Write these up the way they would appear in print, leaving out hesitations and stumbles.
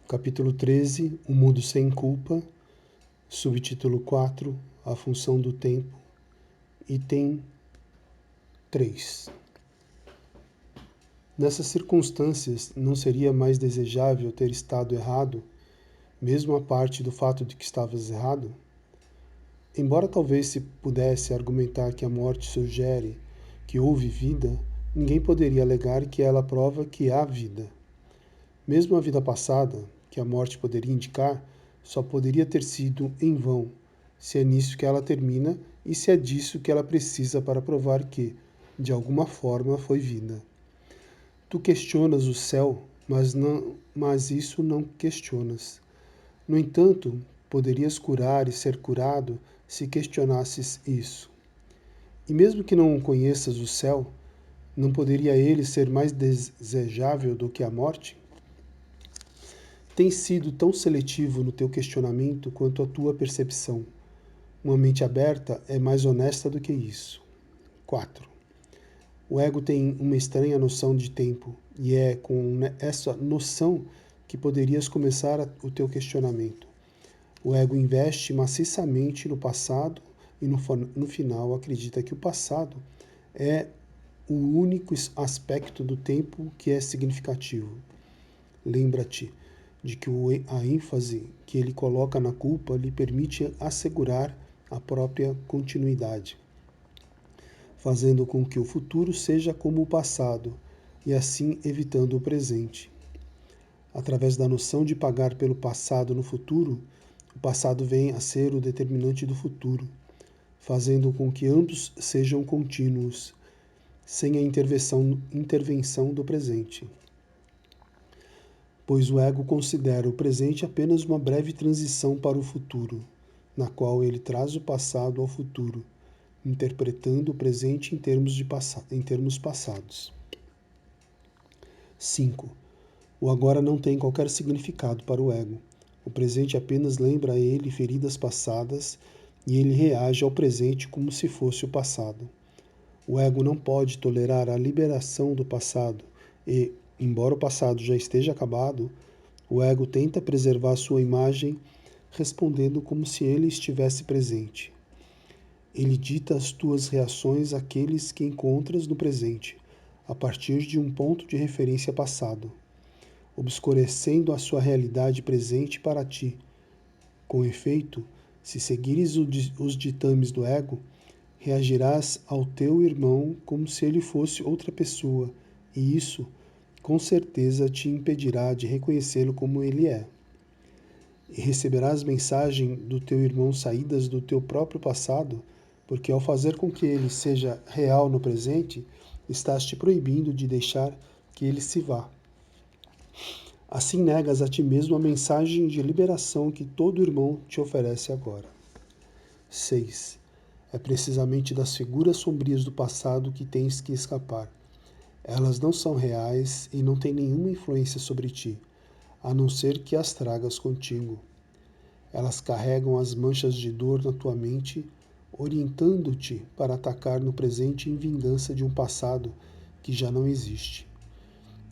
Capítulo 13, O Mundo Sem Culpa, subtítulo 4, A Função do Tempo, item 3. Nessas circunstâncias, não seria mais desejável ter estado errado, mesmo a parte do fato de que estavas errado? Embora talvez se pudesse argumentar que a morte sugere que houve vida, ninguém poderia alegar que ela prova que há vida. Mesmo a vida passada, que a morte poderia indicar, só poderia ter sido em vão, se é nisso que ela termina e se é disso que ela precisa para provar que, de alguma forma, foi vida. Tu questionas o céu, mas isso não questionas. No entanto, poderias curar e ser curado se questionasses isso. E mesmo que não conheças o céu, não poderia ele ser mais desejável do que a morte? Tens sido tão seletivo no teu questionamento quanto a tua percepção. Uma mente aberta é mais honesta do que isso. 4. O ego tem uma estranha noção de tempo, e é com essa noção que poderias começar o teu questionamento. O ego investe maciçamente no passado e no final acredita que o passado é o único aspecto do tempo que é significativo. Lembra-te de que a ênfase que ele coloca na culpa lhe permite assegurar a própria continuidade, fazendo com que o futuro seja como o passado e assim evitando o presente. Através da noção de pagar pelo passado no futuro, o passado vem a ser o determinante do futuro, fazendo com que ambos sejam contínuos, sem a intervenção do presente. Pois o ego considera o presente apenas uma breve transição para o futuro, na qual ele traz o passado ao futuro, interpretando o presente em termos passados. 5. O agora não tem qualquer significado para o ego. O presente apenas lembra a ele feridas passadas e ele reage ao presente como se fosse o passado. O ego não pode tolerar a liberação do passado e, embora o passado já esteja acabado, o ego tenta preservar sua imagem respondendo como se ele estivesse presente. Ele dita as tuas reações àqueles que encontras no presente, a partir de um ponto de referência passado, obscurecendo a sua realidade presente para ti. Com efeito, se seguires os ditames do ego, reagirás ao teu irmão como se ele fosse outra pessoa, e isso, com certeza, te impedirá de reconhecê-lo como ele é. E receberás mensagem do teu irmão saídas do teu próprio passado, porque ao fazer com que ele seja real no presente, estás te proibindo de deixar que ele se vá. Assim negas a ti mesmo a mensagem de liberação que todo irmão te oferece agora. 6. É precisamente das figuras sombrias do passado que tens que escapar. Elas não são reais e não têm nenhuma influência sobre ti, a não ser que as tragas contigo. Elas carregam as manchas de dor na tua mente, orientando-te para atacar no presente em vingança de um passado que já não existe.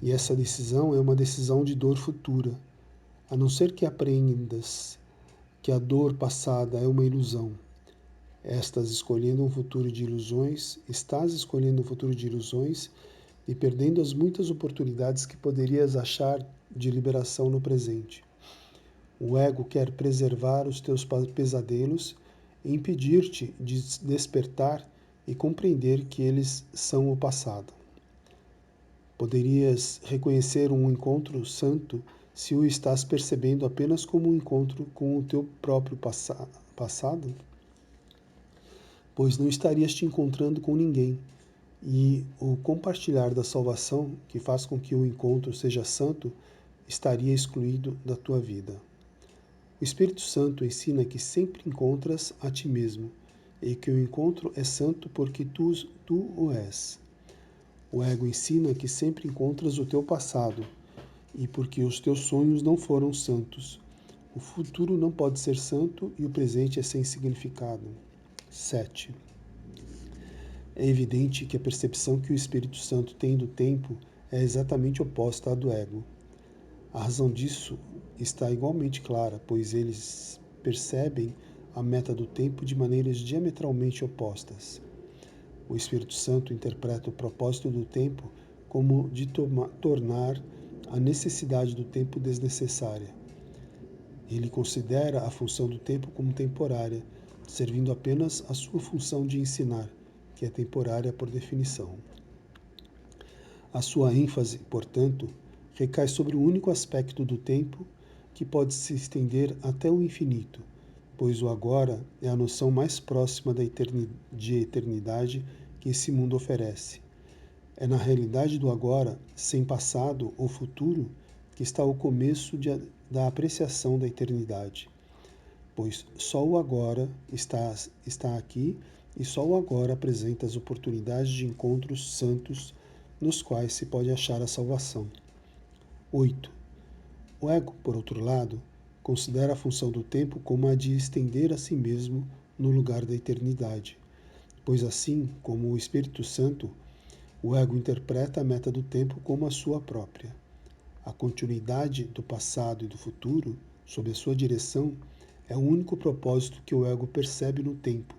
E essa decisão é uma decisão de dor futura, a não ser que apreendas que a dor passada é uma ilusão. Estás escolhendo um futuro de ilusões e perdendo as muitas oportunidades que poderias achar de liberação no presente. O ego quer preservar os teus pesadelos e impedir-te de despertar e compreender que eles são o passado. Poderias reconhecer um encontro santo se o estás percebendo apenas como um encontro com o teu próprio passado? Pois não estarias te encontrando com ninguém, e o compartilhar da salvação, que faz com que o encontro seja santo, estaria excluído da tua vida. O Espírito Santo ensina que sempre encontras a ti mesmo, e que o encontro é santo porque tu o és. O ego ensina que sempre encontras o teu passado, e porque os teus sonhos não foram santos. O futuro não pode ser santo e o presente é sem significado. 7. É evidente que a percepção que o Espírito Santo tem do tempo é exatamente oposta à do ego. A razão disso está igualmente clara, pois eles percebem a meta do tempo de maneiras diametralmente opostas. O Espírito Santo interpreta o propósito do tempo como de tornar a necessidade do tempo desnecessária. Ele considera a função do tempo como temporária, servindo apenas a sua função de ensinar, que é temporária por definição. A sua ênfase, portanto, recai sobre o único aspecto do tempo que pode se estender até o infinito, pois o agora é a noção mais próxima de eternidade que esse mundo oferece. É na realidade do agora, sem passado ou futuro, que está o começo da apreciação da eternidade. Pois só o agora está aqui e só o agora apresenta as oportunidades de encontros santos nos quais se pode achar a salvação. 8. O ego, por outro lado, considera a função do tempo como a de estender a si mesmo no lugar da eternidade, pois assim como o Espírito Santo, o ego interpreta a meta do tempo como a sua própria. A continuidade do passado e do futuro, sob a sua direção, é o único propósito que o ego percebe no tempo,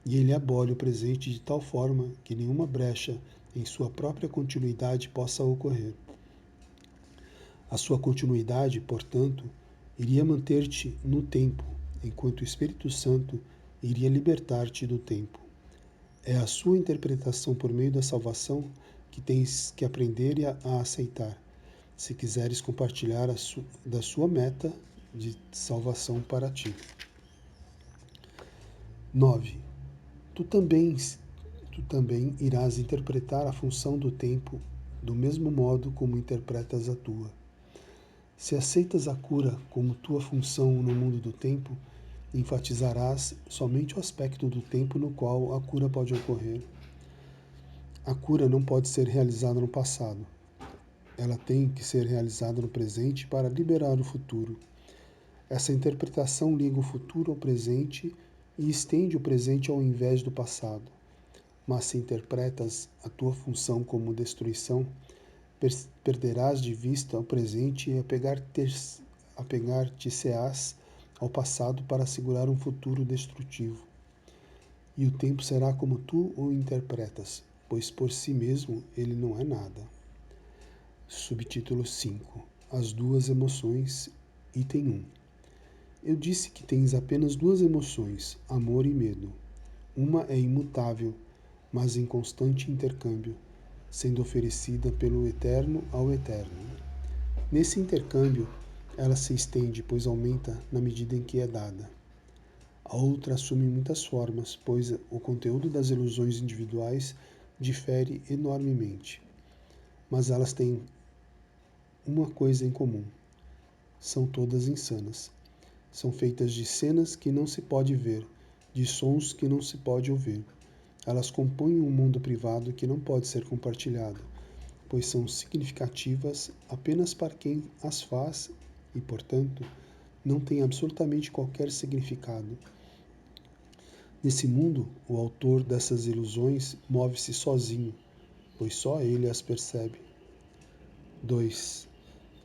e ele abole o presente de tal forma que nenhuma brecha em sua própria continuidade possa ocorrer. A sua continuidade, portanto, iria manter-te no tempo, enquanto o Espírito Santo iria libertar-te do tempo. É a sua interpretação por meio da salvação que tens que aprender a aceitar, se quiseres compartilhar da sua meta de salvação para ti. 9. Tu também irás interpretar a função do tempo do mesmo modo como interpretas a tua. Se aceitas a cura como tua função no mundo do tempo, enfatizarás somente o aspecto do tempo no qual a cura pode ocorrer. A cura não pode ser realizada no passado. Ela tem que ser realizada no presente para liberar o futuro. Essa interpretação liga o futuro ao presente e estende o presente ao invés do passado. Mas se interpretas a tua função como destruição, perderás de vista o presente e apegar-te-ás ao passado para assegurar um futuro destrutivo. E o tempo será como tu o interpretas, pois por si mesmo ele não é nada. Subtítulo 5. As duas emoções, item 1. Eu disse que tens apenas duas emoções, amor e medo. Uma é imutável, mas em constante intercâmbio, sendo oferecida pelo eterno ao eterno. Nesse intercâmbio, ela se estende, pois aumenta na medida em que é dada. A outra assume muitas formas, pois o conteúdo das ilusões individuais difere enormemente. Mas elas têm uma coisa em comum. São todas insanas. São feitas de cenas que não se pode ver, de sons que não se pode ouvir. Elas compõem um mundo privado que não pode ser compartilhado, pois são significativas apenas para quem as faz e, portanto, não têm absolutamente qualquer significado. Nesse mundo, o autor dessas ilusões move-se sozinho, pois só ele as percebe. 2.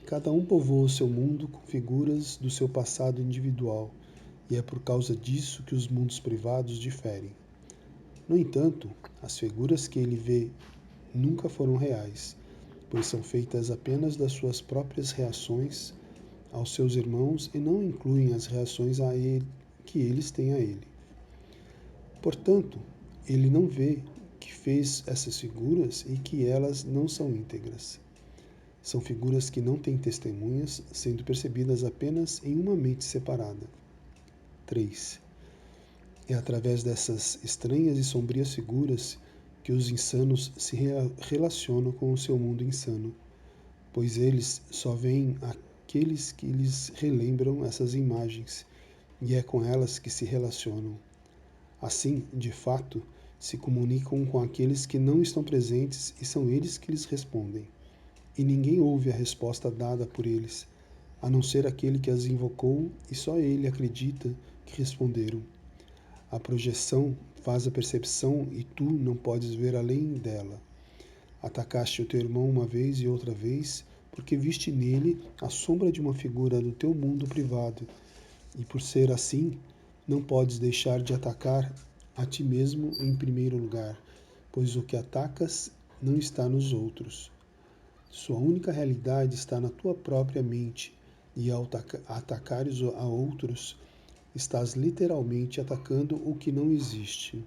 Cada um povoa o seu mundo com figuras do seu passado individual, e é por causa disso que os mundos privados diferem. No entanto, as figuras que ele vê nunca foram reais, pois são feitas apenas das suas próprias reações aos seus irmãos e não incluem as reações que eles têm a ele. Portanto, ele não vê que fez essas figuras e que elas não são íntegras. São figuras que não têm testemunhas, sendo percebidas apenas em uma mente separada. 3. É através dessas estranhas e sombrias figuras que os insanos se relacionam com o seu mundo insano, pois eles só veem aqueles que lhes relembram essas imagens, e é com elas que se relacionam. Assim, de fato, se comunicam com aqueles que não estão presentes e são eles que lhes respondem. E ninguém ouve a resposta dada por eles, a não ser aquele que as invocou, e só ele acredita que responderam. A projeção faz a percepção e tu não podes ver além dela. Atacaste o teu irmão uma vez e outra vez, porque viste nele a sombra de uma figura do teu mundo privado, e por ser assim, não podes deixar de atacar a ti mesmo em primeiro lugar, pois o que atacas não está nos outros. Sua única realidade está na tua própria mente, e ao atacares a outros, estás literalmente atacando o que não existe.